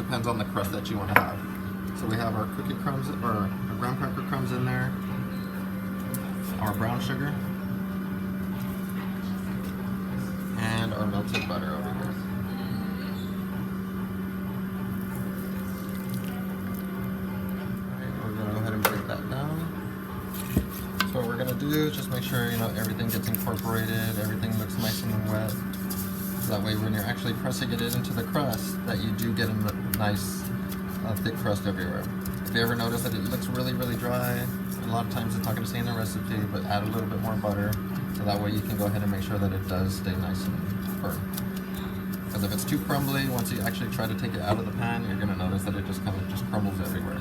depends on the crust that you want to have. So we have our cookie crumbs, or our graham cracker crumbs in there, our brown sugar, and our melted butter over here. Alright, we're going to go ahead and break that down. So what we're going to do is just make sure, you know, everything gets incorporated, everything looks nice and wet. So that way when you're actually pressing it into the crust, that you do get a nice thick crust everywhere. If you ever notice that it looks really, really dry, a lot of times it's not going to stay in the recipe, but add a little bit more butter, so that way you can go ahead and make sure that it does stay nice and firm. Because if it's too crumbly, once you actually try to take it out of the pan, you're going to notice that it just kind of just crumbles everywhere.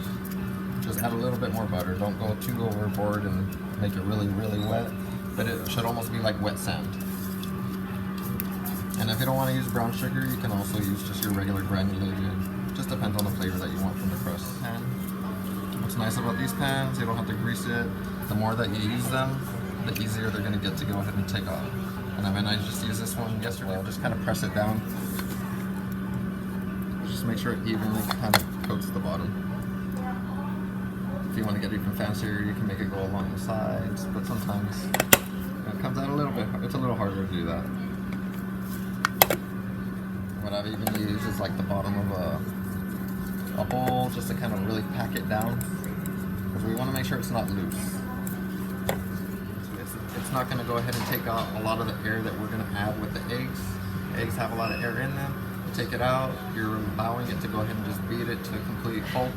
Just add a little bit more butter. Don't go too overboard and make it really, really wet, but it should almost be like wet sand. And if you don't want to use brown sugar, you can also use just your regular granulated. Just depends on the flavor that you want from the crust. And what's nice about these pans, you don't have to grease it. The more that you use them, the easier they're going to get to go ahead and take off. And I mean, I just used this one yesterday. I'll just kind of press it down. Just make sure it evenly kind of coats the bottom. If you want to get even fancier, you can make it go along the sides, but sometimes it comes out a little bit, it's a little harder to do that. What I've even used is like the bottom of a bowl, just to kind of really pack it down, because we want to make sure it's not loose. It's not going to go ahead and take out a lot of the air that we're going to add with the eggs. Eggs have a lot of air in them. You take it out, you're allowing it to go ahead and just beat it to a complete pulp,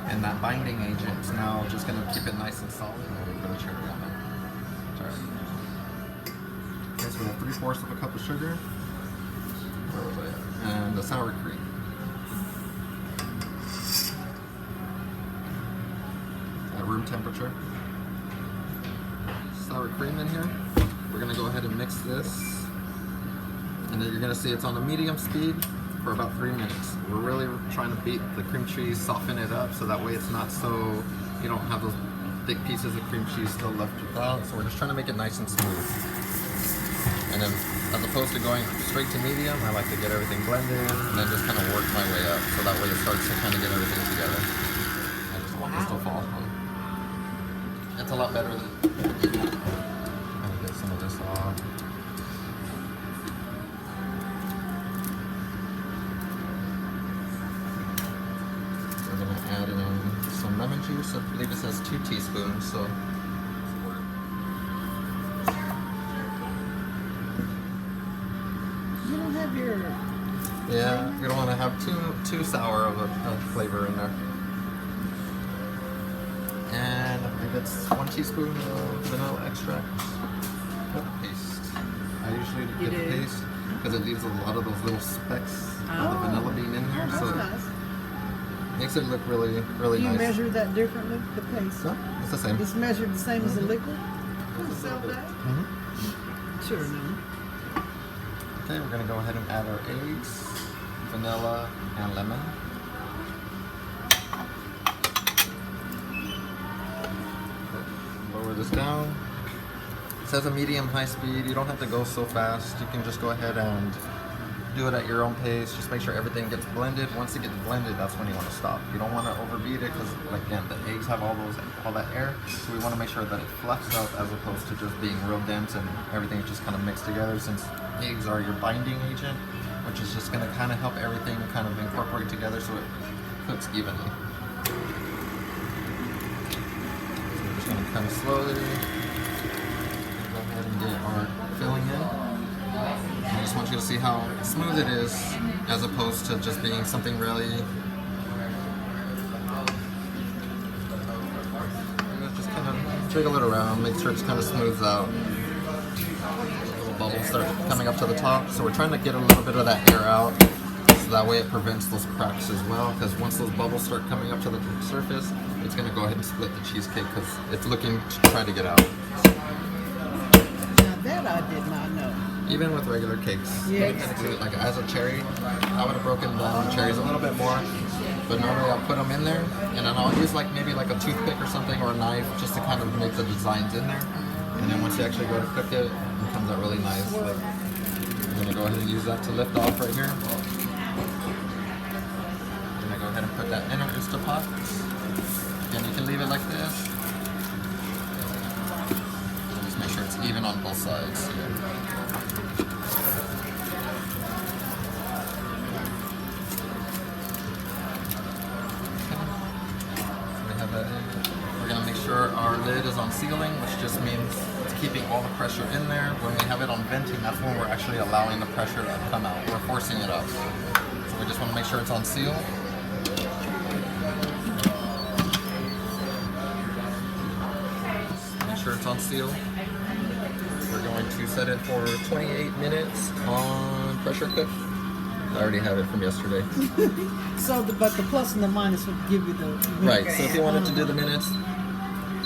and that binding agent is now just going to keep it nice and solid. We'll put a cherry on it. Sorry. Okay, so we have 3/4 of a cup of sugar. Where was I at? And the sour cream. At room temperature. Sour cream in here. We're going to go ahead and mix this. And then you're going to see it's on a medium speed for about 3 minutes. We're really trying to beat the cream cheese, soften it up, so that way it's not so, you don't have those thick pieces of cream cheese still left out. So we're just trying to make it nice and smooth. And then, as opposed to going straight to medium, I like to get everything blended and then just kind of work my way up, so that way it starts to kind of get everything together. I just want this to fall. It's a lot better than... I'm gonna get some of this off. We're gonna add in some lemon juice. I believe it says 2 teaspoons, so... Yeah, you don't want to have too sour of a flavor in there. And I think it's 1 teaspoon of vanilla extract. Paste. I usually get the paste because it leaves a lot of those little specks of the vanilla bean in there, so nice. Makes it look really, really nice. Do you measure that differently, the paste? No, it's the same. It's measured the same as the liquid? Sell that? Sure, no. Okay, we're going to go ahead and add our eggs, vanilla, and lemon. Lower this down. It says a medium-high speed. You don't have to go so fast. You can just go ahead and do it at your own pace. Just make sure everything gets blended. Once it gets blended, that's when you want to stop. You don't want to overbeat it because, again, the eggs have all that air. So we want to make sure that it fluffs up as opposed to just being real dense and everything just kind of mixed together, since eggs are your binding agent, which is just going to kind of help everything kind of incorporate together so it cooks evenly. So we're just going to kind of slowly go ahead and get our filling in. I just want you to see how smooth it is as opposed to just being something really... Just kind of jiggle it around, make sure it's kind of smooths out. Little bubbles start coming up to the top, so we're trying to get a little bit of that air out, so that way it prevents those cracks as well, because once those bubbles start coming up to the surface, it's going to go ahead and split the cheesecake because it's looking to try to get out. Now that I did not know. Even with regular cakes. Yes. Like as a cherry, I would have broken down the cherries a little bit more, but normally I'll put them in there, and then I'll use like maybe like a toothpick or something, or a knife, just to kind of make the designs in there. And then once you actually go to cook it, it comes out really nice. Like, I'm gonna go ahead and use that to lift off right here. And go ahead and put that in our Instapot. Again, you can leave it like this. And just make sure it's even on both sides. We're going to make sure our lid is on sealing, which just means it's keeping all the pressure in there. When we have it on venting, that's when we're actually allowing the pressure to come out. We're forcing it out. So we just want to make sure it's on seal. Make sure it's on seal. We're going to set it for 28 minutes on pressure cook. I already have it from yesterday. So, but the plus and the minus would give you the... Right, so if you wanted to do the minutes,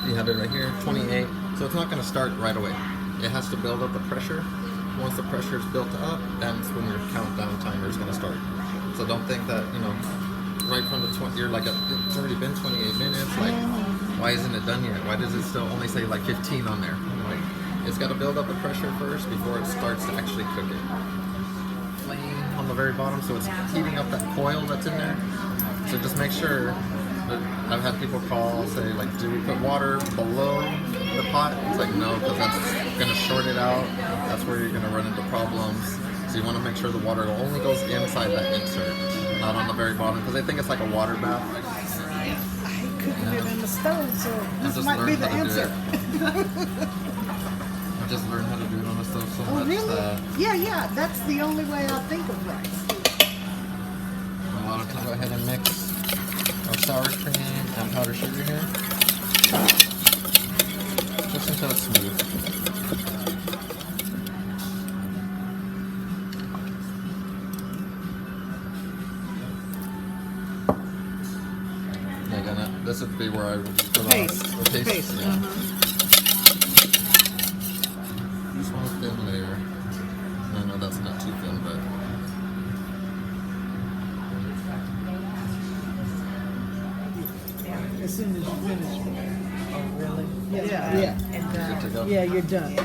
you have it right here, 28. So it's not going to start right away. It has to build up the pressure. Once the pressure is built up, that's when your countdown timer is going to start. So don't think that, you know, right from the 20, you're like, it's already been 28 minutes. Like, why isn't it done yet? Why does it still only say like 15 on there? Like, it's got to build up the pressure first before it starts to actually cook it. Flame on the very bottom, so it's heating up that coil that's in there. So just make sure that I've had people call, say like, do we put water below the pot? It's like, no, because that's going to short it out. That's where you're going to run into problems. So you want to make sure the water only goes inside that insert, not on the very bottom, because I think it's like a water bath. I hate cooking it in the stove, so this just might be learned the how to do answer. I just learned how to do it on the stove so Oh, much really? that Yeah, that's the only way I think of rice. a lot of times go ahead and mix our sour cream and powdered sugar here. Just until it's smooth. Again, this would be where I put on the paste. Yeah. Just one thin layer. I know that's not too thin, but As soon as you finish. Oh, really? Yeah. And good to go. Yeah, you're done.